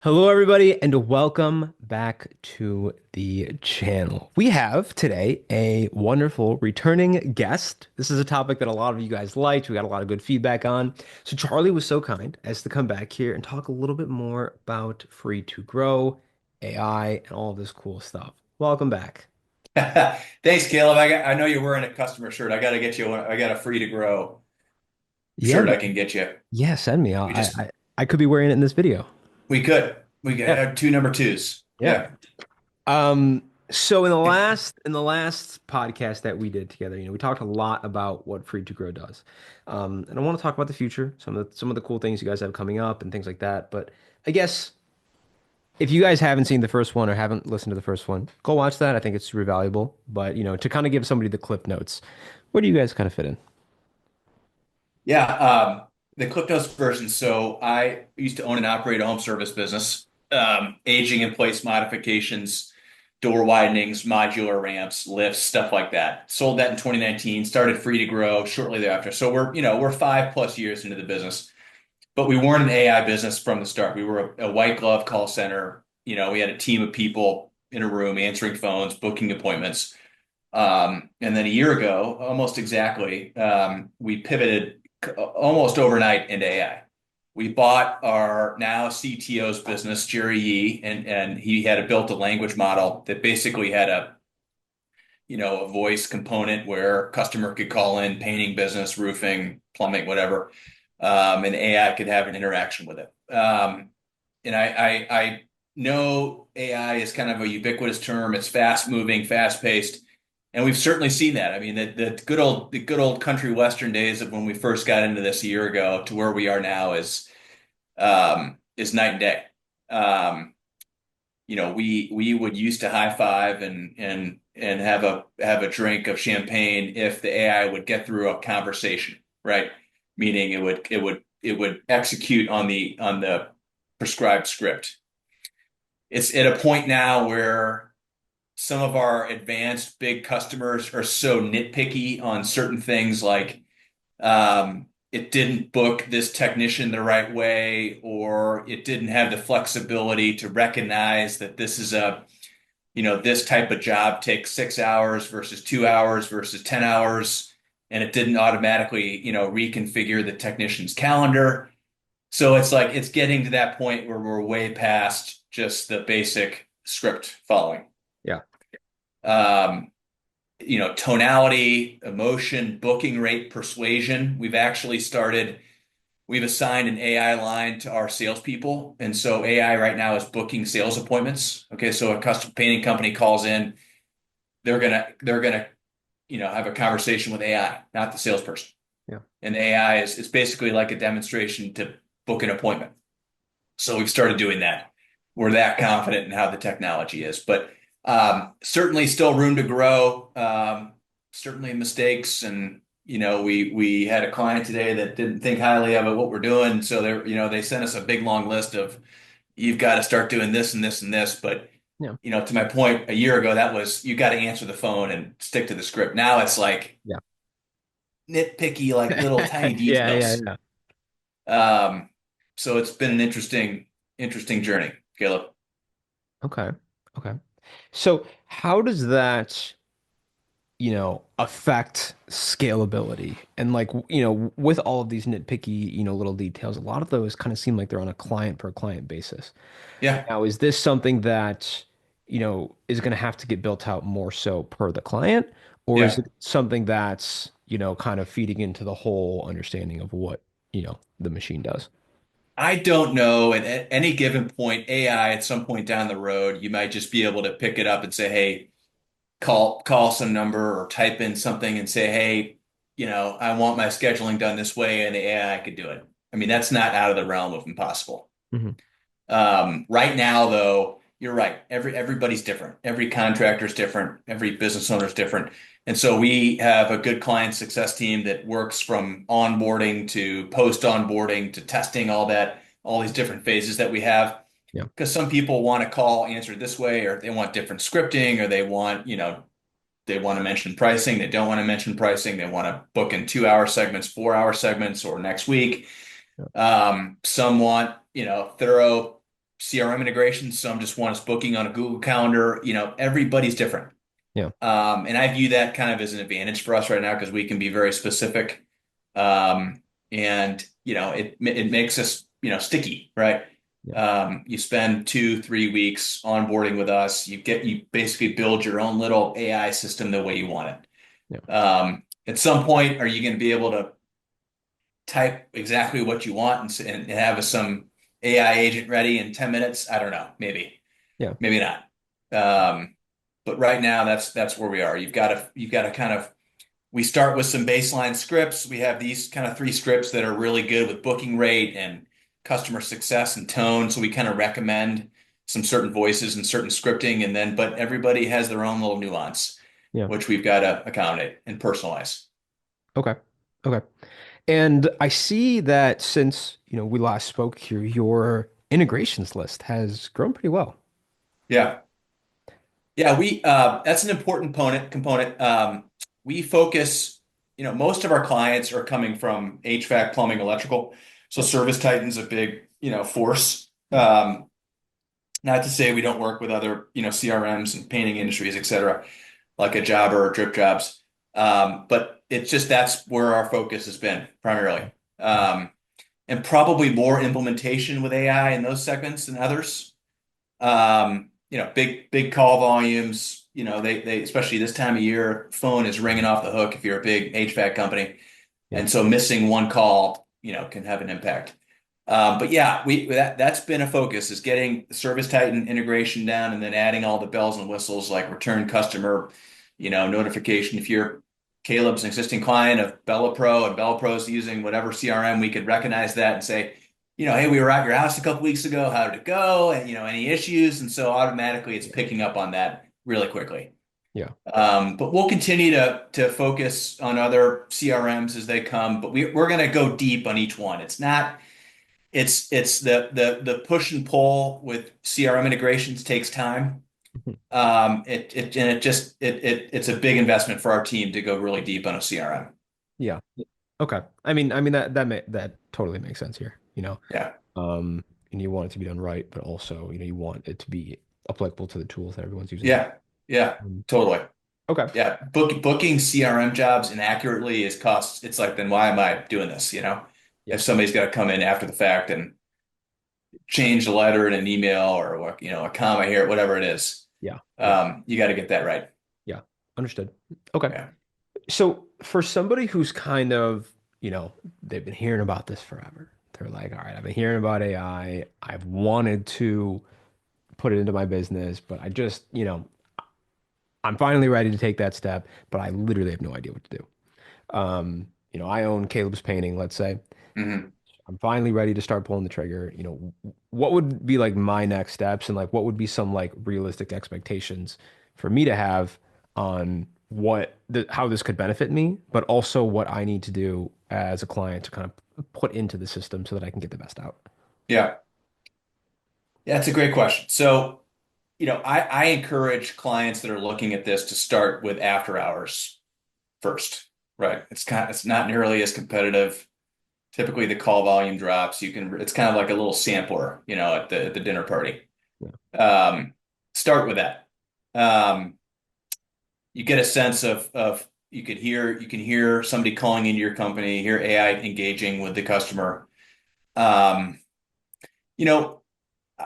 Hello, everybody, and welcome back to the channel. We have today a wonderful returning guest. This is a topic that a lot of you guys liked. We got a lot of good feedback on. So, Charlie was so kind as to come back here and talk a little bit more about free to grow, AI, and all this cool stuff. Welcome back. Thanks, Caleb. I know you're wearing a customer shirt. I got to get you one. I got a free to grow Yeah, shirt I can get you. yeah, send me. We just I could be wearing it in this video. we could Yeah, have two number twos. yeah. Yeah. So in the last podcast that we did together, we talked a lot about what free to grow does. And I want to talk about the future, some of the cool things you guys have coming up and things like that. But I guess if you guys haven't seen the first one or haven't listened to the first one, go watch that. I think it's super valuable. But to kind of give somebody the clip notes, where do you guys kind of fit in? Yeah. The Clip Notes version. So I used to own and operate a home service business, aging in place modifications, door widenings, modular ramps, lifts, stuff like that. Sold that in 2019, started free to grow shortly thereafter. So we're 5+ years into the business. But we weren't an AI business from the start. We were a white glove call center. We had a team of people in a room answering phones, booking appointments. And then a year ago, almost exactly, we pivoted almost overnight into AI. We bought our now CTO's business, Jerry Yee, and he had built a language model that basically had a voice component where customer could call in painting business, roofing, plumbing, whatever, and AI could have an interaction with it. And I know AI is kind of a ubiquitous term. It's fast moving, fast paced, and we've certainly seen that. I mean, the good old country western days of when we first got into this a year ago to where we are now is night and day. Um, we would used to high five and have a drink of champagne if the AI would get through a conversation, right? Meaning it would execute on the prescribed script. It's at a point now where some of our advanced big customers are so nitpicky on certain things like it didn't book this technician the right way, or it didn't have the flexibility to recognize that this type of job takes 6 hours versus 2 hours versus 10 hours, and it didn't automatically, reconfigure the technician's calendar. So it's like it's getting to that point where we're way past just the basic script following. Yeah. Um, Tonality, emotion, booking rate, persuasion. We've assigned an AI line to our salespeople. And so AI right now is booking sales appointments. Okay. So a custom painting company calls in, they're gonna have a conversation with AI, not the salesperson. Yeah. And AI is basically like a demonstration to book an appointment. So we've started doing that. We're that confident in how the technology is, but certainly still room to grow. Certainly mistakes, and we had a client today that didn't think highly of what we're doing, so they sent us a big long list of you've got to start doing this and this and this. But Yeah. to my point, a year ago that was you got to answer the phone and stick to the script. Now it's like Yeah. nitpicky, like little tiny Yeah. Yeah. details. Yeah. Um, so it's been an interesting journey, Caleb. Okay. Okay. So how does that affect scalability? And like, with all of these nitpicky, little details, a lot of those kind of seem like they're on a client per client basis. Yeah, Now, is this something that, is going to have to get built out more so per the client, or is yeah. it something that's, kind of feeding into the whole understanding of what, the machine does? I don't know. And at any given point, AI at some point down the road, you might just be able to pick it up and say, "Hey, call some number or type in something and say, hey, I want my scheduling done this way," and the AI could do it. I mean, that's not out of the realm of impossible. Hmm. Right now, though, you're right. Everybody's different. Every contractor is different. Every business owner is different. And so we have a good client success team that works from onboarding to post onboarding to testing all that, all these different phases that we have. Yeah. Because some people want to call answered this way, or they want different scripting, or they want to mention pricing. They don't want to mention pricing. They want to book in 2 hour segments, 4 hour segments, or next week. Yeah. Some want, thorough CRM integrations. Some just want us booking on a Google Calendar. Everybody's different. Yeah. And I view that kind of as an advantage for us right now because we can be very specific. And it makes us, sticky, right? Yeah. You spend 2, 3 weeks onboarding with us. You basically build your own little AI system the way you want Yeah. it. At some point, are you going to be able to type exactly what you want and have some AI agent ready in 10 minutes? I don't know. Yeah. Maybe not. But right now, that's where we are. You've got to kind of we start with some baseline scripts. We have these kind of three scripts that are really good with booking rate and customer success and tone. So we kind of recommend some certain voices and certain scripting, but everybody has their own little nuance, Yeah. which we've got to accommodate and personalize. Okay. Okay. And I see that since, we last spoke here, your integrations list has grown pretty well. Yeah. Yeah, we that's an important component. We focus, most of our clients are coming from HVAC, plumbing, electrical. So Yep. Service Titan's a big, force. Yeah. Not to say we don't work with other, CRMs and painting industries, et cetera, like a Jobber or Drip Jobs. But it's just that's where our focus has been primarily. Mhm. Um, and probably more implementation with AI in those segments than others. Big call volumes, they especially this time of year, phone is ringing off the hook if you're a big HVAC company. Yeah. And so missing one call, can have an impact. But yeah, that's been a focus is getting the Service Titan integration down and then adding all the bells and whistles like return customer, notification. If you're Caleb's an existing client of Bella Pro and Bella Pro's using whatever CRM, we could recognize that and say, hey, we were at your house a couple weeks ago. How did it go? And any issues? And so automatically it's picking up on that really quickly. Yeah. But we'll continue to focus on other CRMs as they come, but we're going to go deep on each one. It's not it's the push and pull with CRM integrations takes time. Mhm. It's a big investment for our team to go really deep on a CRM. Yeah. Okay. I mean that totally makes sense here, Yeah. Um, and you want it to be done right, but also, you want it to be applicable to the tools that everyone's using now. Yeah. Yeah. Um, Totally. okay. Yeah. Booking CRM jobs inaccurately is costs. It's like, then why am I doing this? Yeah. If somebody's got to come in after the fact and change the letter in an email or, a comma here, whatever it is, Yeah. Yeah. you got to get that right. Yeah. Understood. Okay. Yeah. So for somebody who's kind of, they've been hearing about this forever. They're like, all right, I've been hearing about AI. I've wanted to put it into my business, but I just, I'm finally ready to take that step, but I literally have no idea what to do. I own Caleb's painting, let's say. hmm I'm finally ready to start pulling the trigger. What would be like my next steps and like what would be some like realistic expectations for me to have on how this could benefit me, but also what I need to do as a client to kind of put into the system so that I can get the best out. Yeah. Yeah, it's a great question. So, I encourage clients that are looking at this to start with after hours first, right? It's not nearly as competitive. Typically the call volume drops. It's kind of like a little sampler, at the dinner party. Yeah. Um, Start with that. Um, you get a sense of you can hear somebody calling into your company, hear AI engaging with the customer. Um, you know,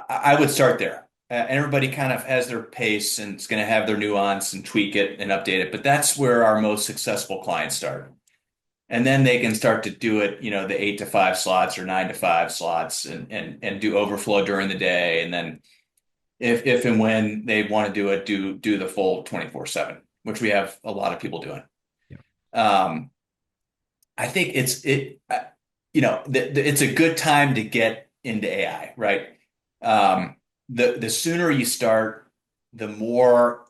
I would start there. Everybody kind of has their pace and it's going to have their nuance and tweak it and update it. But that's where our most successful clients start. And then they can start to do it, the 8 to 5 slots or 9 to 5 slots and do overflow during the day. And then if and when they want to do it, do the full 24/7, which we have a lot of people doing. Yeah. Um, I think it's a good time to get into AI, right? The sooner you start, the more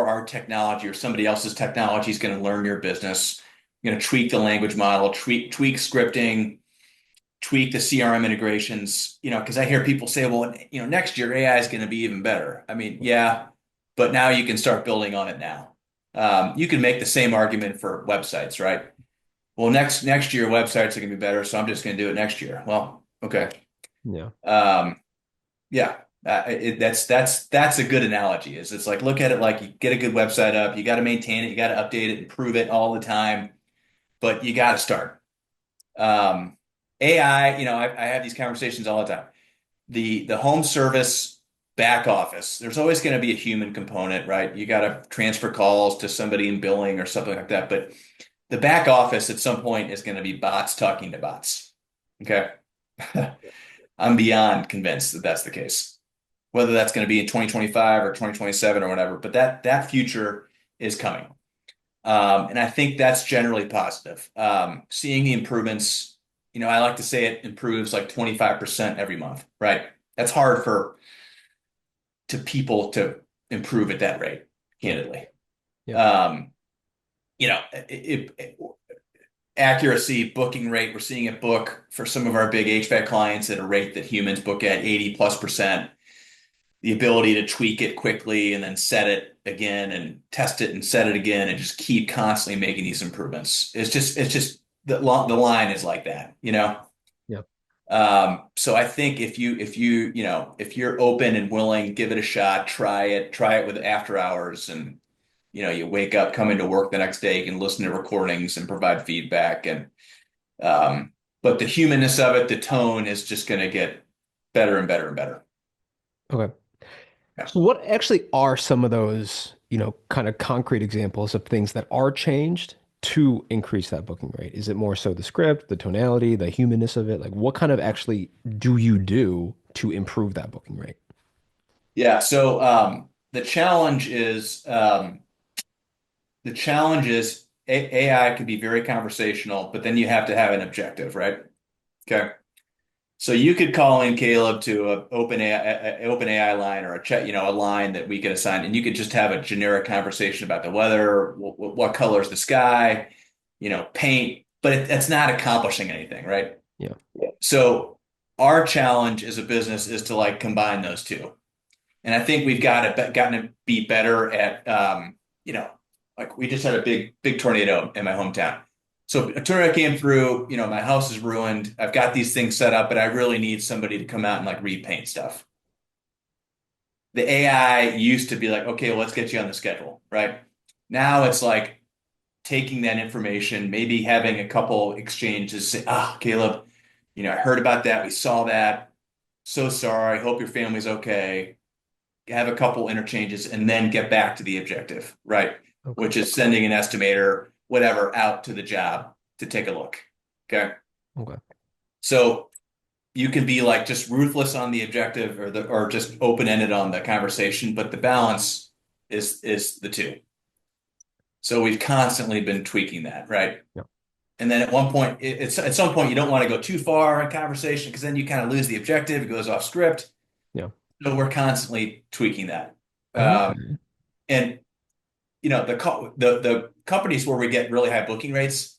our technology or somebody else's technology is going to learn your business. You're going to tweak the language model, tweak scripting, tweak the CRM integrations. Because I hear people say, well, next year AI is going to be even better. I mean, yeah, but now you can start building on it now. You can make the same argument for websites, right? Well, next year websites are going to be better, so I'm just going to do it next year. Well, okay. Yeah. Um, Yeah. That's a good analogy. Is it's like look at it like you get a good website up, you got to maintain it, you got to update it, improve it all the time, but you got to start. AI, I have these conversations all the time. The home service back office, there's always going to be a human component, right? You got to transfer calls to somebody in billing or something like that. But the back office at some point is going to be bots talking to bots. Okay. I'm beyond convinced that that's the case. Whether that's going to be in 2025 or 2027 or whatever, but that future is coming. And I think that's generally positive. Seeing the improvements, I like to say it improves like 25% every month, right? That's hard for to people to improve at that rate, Yeah. candidly. Yeah. Um, accuracy, booking rate, we're seeing it book for some of our big HVAC clients at a rate that humans book at 80+%. The ability to tweak it quickly and then set it again and test it and set it again and just keep constantly making these improvements. It's just the line is like that. Yeah. So I think if you're open and willing, give it a shot, try it with after hours and you wake up, come into work the next day, you can listen to recordings and provide feedback but the humanness of it, the tone is just going to get better and better and better. Okay. Yeah. So what actually are some of those, kind of concrete examples of things that are changed to increase that booking rate? Is it more so the script, the tonality, the humanness of it? Like what kind of actually do you do to improve that booking rate? Yeah. So the challenge is AI can be very conversational, but then you have to have an objective, right? Okay. So you could call in Caleb to a open AI line or a chat, a line that we could assign, and you could just have a generic conversation about the weather, what color is the sky, paint, but that's not accomplishing anything, right? Yeah. So our challenge as a business is to like combine those two. And I think we've gotten to be better at, like we just had a big tornado in my hometown. So a tornado came through, my house is ruined. I've got these things set up, but I really need somebody to come out and like repaint stuff. The AI used to be like, okay, well, let's get you on the schedule, right? Now it's like taking that information, maybe having a couple exchanges, say, Caleb, I heard about that. We saw that. So sorry. Hope your family's okay. Have a couple interchanges and then get back to the objective, right? Okay. Which is sending an estimator, whatever, out to the job to take a look. Okay. Okay. So you can be like just ruthless on the objective or just open-ended on the conversation, but the balance is the two. So we've constantly been tweaking that, right? Yeah. And then at one point, it's at some point you don't want to go too far in conversation because then you kind of lose the objective. It goes off script. Yeah. So we're constantly tweaking that. Okay. And the companies where we get really high booking rates,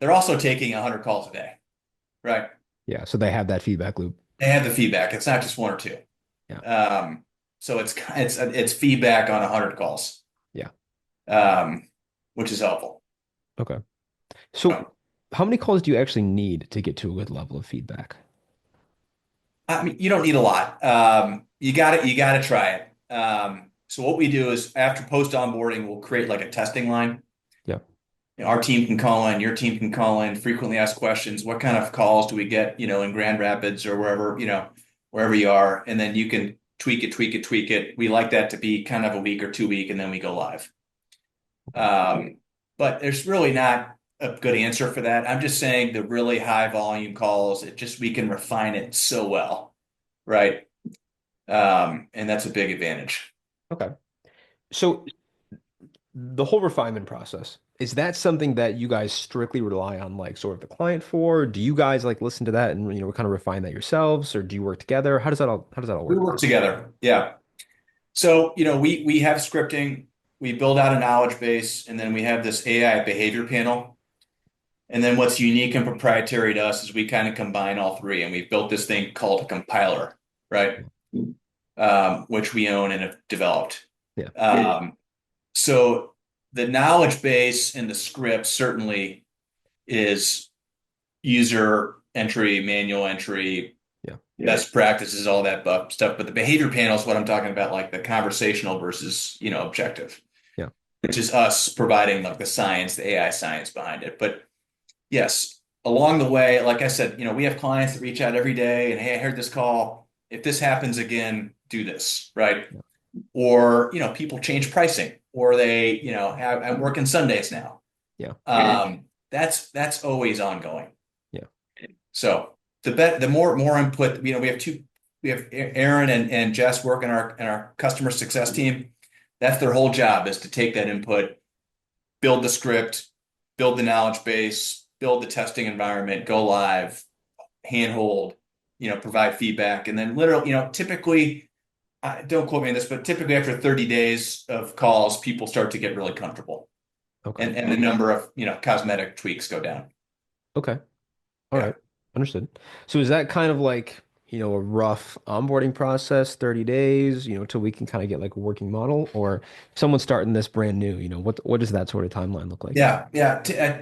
they're also taking 100 calls a day, right? Yeah. So they have that feedback loop. They have the feedback. It's not just one or two. Yeah. So it's feedback on 100 calls, Yeah. um, which is helpful. Okay. So Um, how many calls do you actually need to get to a good level of feedback? I mean, you don't need a lot. You got to try it. So what we do is after post onboarding, we'll create like a testing line. Yeah. Our team can call in, your team can call in, frequently asked questions. What kind of calls do we get, in Grand Rapids or wherever you are, and then you can tweak it, tweak it, tweak it. We like that to be kind of a week or 2 week, and then we go live. But there's really not a good answer for that. I'm just saying the really high volume calls, we can refine it so well, right? And that's a big advantage. Okay. So the whole refinement process, is that something that you guys strictly rely on like sort of the client for? Do you guys like listen to that and kind of refine that yourselves, or do you work together? How does that all We work for work you? together. Yeah. So, we have scripting, we build out a knowledge base, and then we have this AI behavior panel. And then what's unique and proprietary to us is we kind of combine all three, and we've built this thing called a compiler, right? Which we own and have developed. Yeah. So the knowledge base and the script certainly is user entry, manual entry, Yeah. best practices, all that stuff. But the behavior panel is what I'm talking about, like the conversational versus, objective, Yeah. which is us providing like the science, the AI science behind it. But yes, along the way, like I said, we have clients that reach out every day and, hey, I heard this call. If this happens again, do this, right? Yeah. Or, people change pricing or they, I'm working Sundays now. Yeah. That's always ongoing. Yeah. So the more input, we have Aaron and Jess work in our customer success team. That's their whole job is to take that input, build the script, build the knowledge base, build the testing environment, go live, handhold, provide feedback, and then literally, typically, don't quote me on this, but typically after 30 days of calls, people start to get really comfortable, Okay. and the number of cosmetic tweaks go down. Okay. All Yeah. right. Understood. So is that kind of like, a rough onboarding process, 30 days, till we can kind of get like a working model? Or if someone's starting this brand new, what does that sort of timeline look like? Yeah.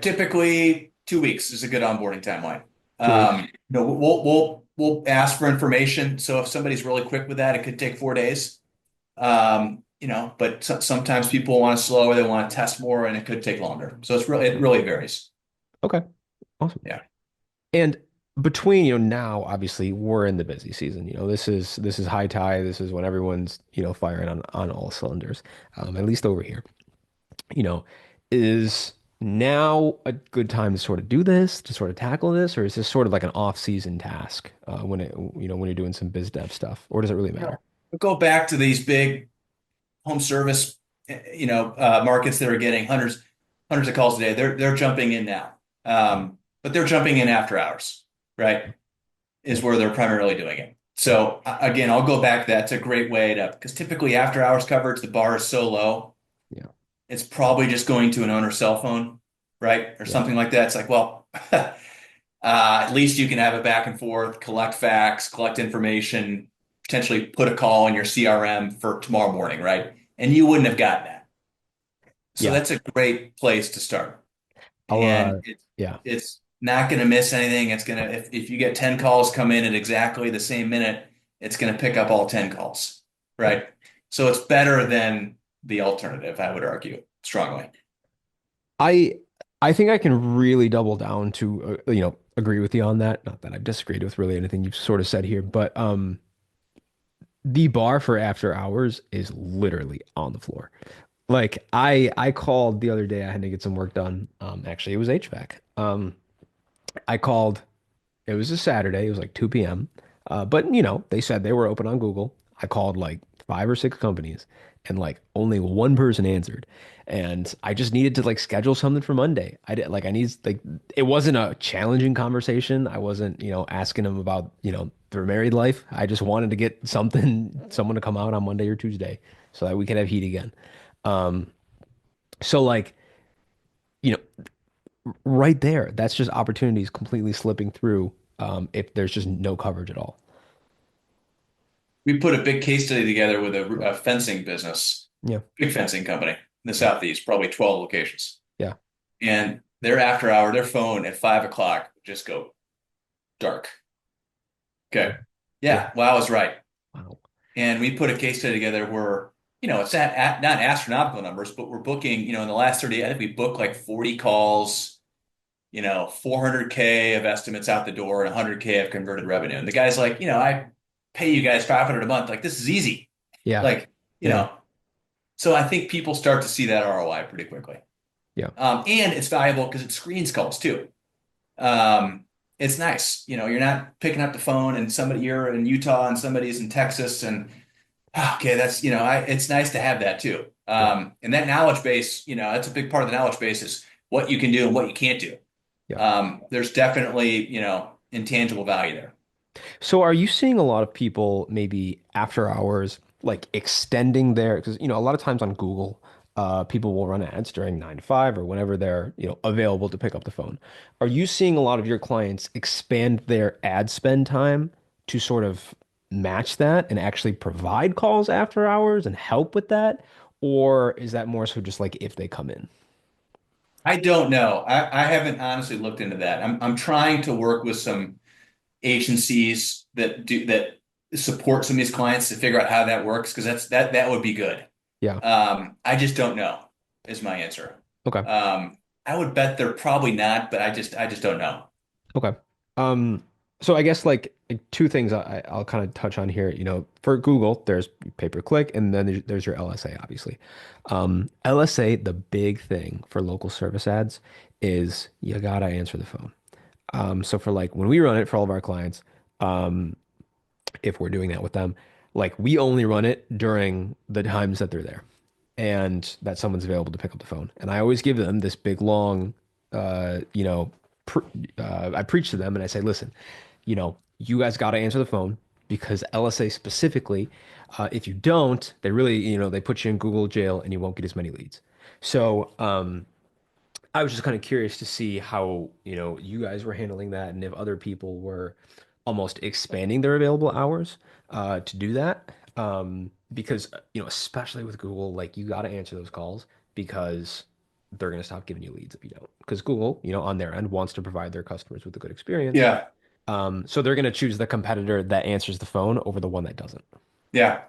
Typically 2 weeks is a good onboarding timeline. 2 weeks. We'll ask for information. So if somebody's really quick with that, it could take 4 days. But sometimes people want to slow or they want to test more, and it could take longer. So it really varies. Okay. Awesome. Yeah. And between, now obviously we're in the busy season. This is high tide. This is when everyone's, firing on all cylinders. At least over here. You know, is now a good time to sort of do this, to sort of tackle this, or is this sort of like an off-season task when you're doing some biz dev stuff, or does it really matter? Go back to these big home service, markets that are getting hundreds of calls a day. They're jumping in now, but they're jumping in after hours, right? Yeah, Is where they're primarily doing it. So again, I'll go back. That's a great way to because typically after hours coverage, the bar is so low, yeah, it's probably just going to an owner's cell phone, right, or yeah, something like that. It's like, well, at least you can have it back and forth, collect facts, collect information, potentially put a call in your CRM for tomorrow morning, right? And you wouldn't have gotten that. So yeah. that's a great place to start. I'll And yeah, it's not going to miss anything. It's going to if you get 10 calls come in at exactly the same minute, it's going to pick up all 10 calls, yeah. right? So it's better than the alternative, I would argue strongly. I I think I can really double down to agree with you on that. Not that I've disagreed with really anything you've sort of said here, but the bar for after hours is literally on the floor. Like I called the other day. I had to get some work done. Actually, it was HVAC. I called. It was a Saturday. It was like 2 p.m. But they said they were open on Google. I called like 5 or 6 companies, and like only one person answered. And I just needed to like schedule something for Monday. I did like I need like it wasn't a challenging conversation. I wasn't asking them about their married life. I just wanted to get someone to come out on Monday or Tuesday so that we could have heat again. Um, so like, you know, right there, that's just opportunities completely slipping through if there's just no coverage at all. We put a big case study together with a fencing business, Yeah. big fencing company in the Yeah. Southeast, probably 12 locations. Yeah. And their phone at 5 o'clock would just go dark. Yeah. Okay. Yeah. Yeah. Wow is right. Wow. And we put a case study together where, it's not astronomical numbers, but we're booking, in the last 30, I think we booked like 40 calls, 400K of estimates out the door and 100K of converted revenue. And the guy's like, I pay you guys 500 a month. Like, this is easy. Yeah. Like, you Yeah. know, so I think people start to see that ROI pretty quickly. Yeah. And it's valuable because it screens calls too. Um, it's nice. You're not picking up the phone and you're in Utah and somebody's in Texas and okay, that's, it's nice to have that too. Yeah. And that knowledge base, that's a big part of the knowledge base is what you can do and what you can't do. Yeah. There's definitely, intangible value there. So are you seeing a lot of people maybe after hours like extending their because a lot of times on Google people will run ads during 9 to 5 or whenever they're available to pick up the phone. Are you seeing a lot of your clients expand their ad spend time to sort of match that and actually provide calls after hours and help with that? Or is that more so just like if they come in? I don't know. I haven't honestly looked into that. I'm trying to work with some agencies that support some of these clients to figure out how that works because that would be good. Yeah. I just don't know is my answer. Okay. I would bet they're probably not, but I just don't know. Okay. Um, so I guess like two things I'll kind of touch on here. For Google, there's pay per click, and then there's your LSA, obviously. LSA, the big thing for local service ads is you gotta answer the phone. So for like when we run it for all of our clients, um, if we're doing that with them, like we only run it during the times that they're there and that someone's available to pick up the phone. And I always give them this big long, uh, you know, pr I preach to them and I say, listen, you guys got to answer the phone because LSA specifically, if you don't, they really, they put you in Google jail and you won't get as many leads. So, I was just kind of curious to see how, you guys were handling that and if other people were almost expanding their available hours to do that. Because, especially with Google, like you got to answer those calls because they're going to stop giving you leads if you don't. Because Google, on their end wants to provide their customers with a good experience. Yeah, So they're going to choose the competitor that answers the phone over the one that doesn't. yeah.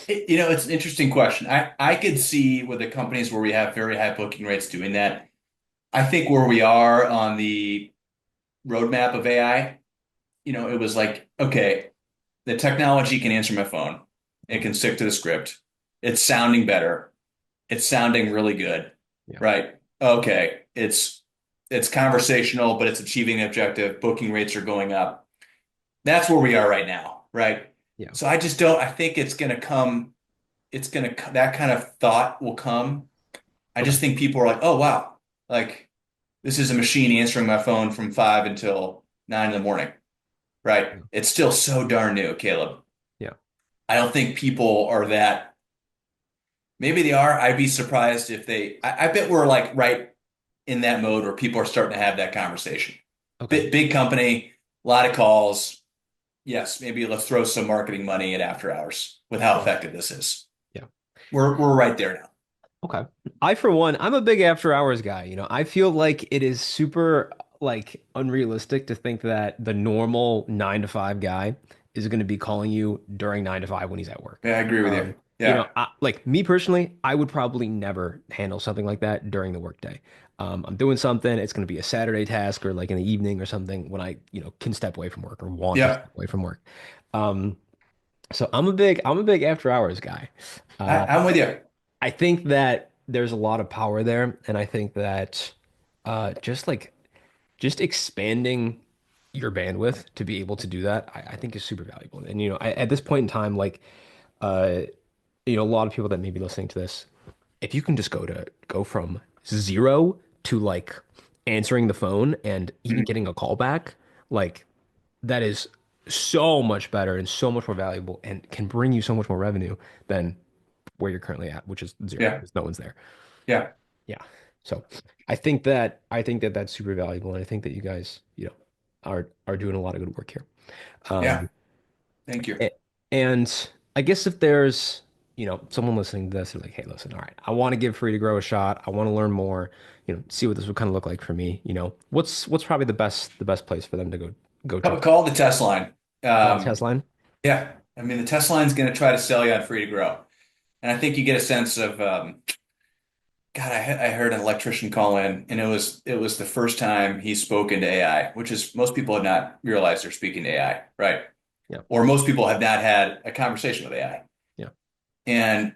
It's an interesting question. I could see with the companies where we have very high booking rates doing that. I think where we are on the roadmap of AI, it was like, okay, the technology can answer my phone. It can stick to the script. It's sounding better. It's sounding really good, Yeah. right? Okay, it's conversational, but it's achieving the objective. Booking rates are going up. That's where we are right now, right? Yeah. So I just don't. I think it's going to come. That kind of thought will come. I Okay. just think people are like, oh wow, like this is a machine answering my phone from 5 until 9 in the morning, right? Yeah. It's still so darn new, Caleb. Yeah. I don't think people are that. Maybe they are. I'd be surprised if they. I bet we're like right in that mode where people are starting to have that conversation. Okay. Big company, a lot of calls. Yes, maybe let's throw some marketing money at after hours with how Yeah. effective this is. Yeah. We're right there now. Okay. For one, I'm a big after hours guy. I feel like it is super like unrealistic to think that the normal 9 to 5 guy is going to be calling you during 9 to 5 when he's at work. Yeah, I agree with you. Yeah, Like me personally, I would probably never handle something like that during the workday. I'm doing something, it's going to be a Saturday task or like in the evening or something when I, can step away from work or want to yeah. step away from work. Um, so I'm a big after hours guy. Uh, I'm with you. I think that there's a lot of power there, and I think that just expanding your bandwidth to be able to do that, I think is super valuable. And at this point in time, like uh, a lot of people that may be listening to this, if you can just go from zero to like answering the phone and even Mhm. getting a call back, like that is so much better and so much more valuable and can bring you so much more revenue than where you're currently at, which is zero Yeah, because no one's there. yeah, Yeah. So I think that that's super valuable, and I think that you guys, are doing a lot of good work here. yeah. Um, Thank you. a- and I guess if there's, someone listening to this, and like, hey, listen, all right, I want to give Free to Grow a shot. I want to learn more, see what this would kind of look like for me. What's probably the best place for them to go to? Call the test line. Call the test line. Yeah, I mean the test line's going to try to sell you on free to grow, and I think you get a sense of God. I heard an electrician call in, and it was the first time he's spoken to AI, which is most people have not realized they're speaking to AI, right? Yeah. Or most people have not had a conversation with AI, Yeah. and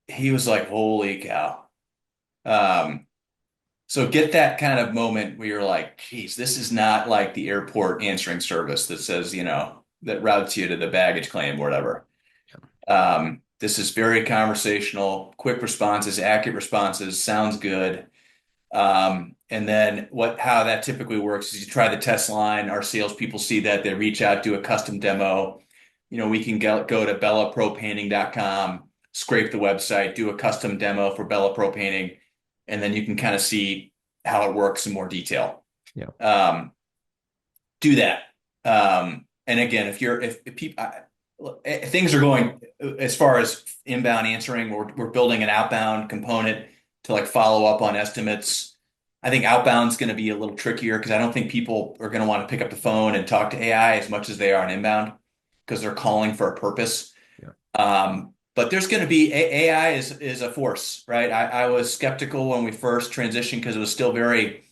he was like, "Holy cow!" Um, So get that kind of moment where you're like, geez, this is not like the airport answering service that says, that routes you to the baggage claim or whatever. This is very conversational, quick responses, accurate responses, sounds good. And then how that typically works is you try the test line. Our salespeople see that they reach out, do a custom demo. We can go to bellapropainting.com, scrape the website, do a custom demo for Bella Pro Painting, and then you can kind of see how it works in more detail. Yeah. Um, do that. And again, if people things are going as far as inbound answering, we're building an outbound component to like follow up on estimates. I think outbound's going to be a little trickier because I don't think people are going to want to pick up the phone and talk to AI as much as they are on inbound because they're calling for a purpose. Yeah. But there's going to be AI is a force, right? I was skeptical when we first transitioned because it was still very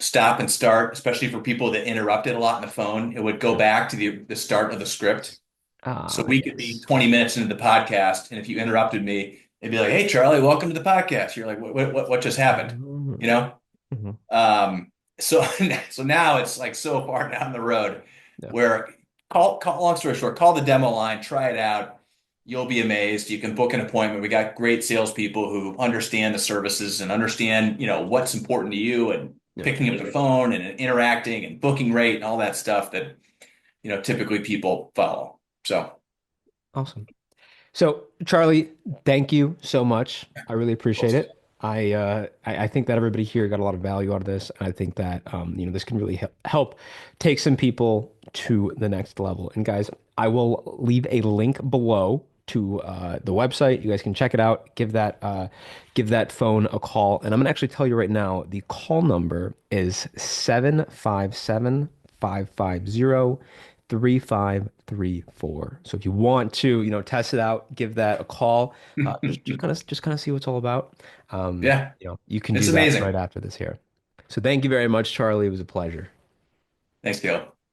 stop and start, especially for people that interrupted a lot on the phone. It would go Yeah. back to the start of the script. So Ah, we could be yes. 20 minutes into the podcast, and if you interrupted me, it'd be like, "Hey, Charlie, welcome to the podcast." You're like, "What just happened?" Mhm. You know? Mhm. Um, so so now it's like so far down the road Yeah. where long story short, call the demo line, try it out. You'll be amazed. You can book an appointment. We got great salespeople who understand the services and understand, what's important to you and Yeah. picking up the phone and interacting and booking rate and all that stuff that, typically people follow. So, Awesome. So, Charlie, thank you so much. I really appreciate it. I think that everybody here got a lot of value out of this, and I think that this can really help take some people to the next level. And guys, I will leave a link below to the website. You guys can check it out. Give that phone a call. And I'm gonna actually tell you right now, the call number is 757-550-3534. So if you want to, test it out, give that a call. Just kind of see what it's all about. yeah, You can it's do that right amazing. after this here. So thank you very much, Charlie. It was a pleasure. Thanks, Gail.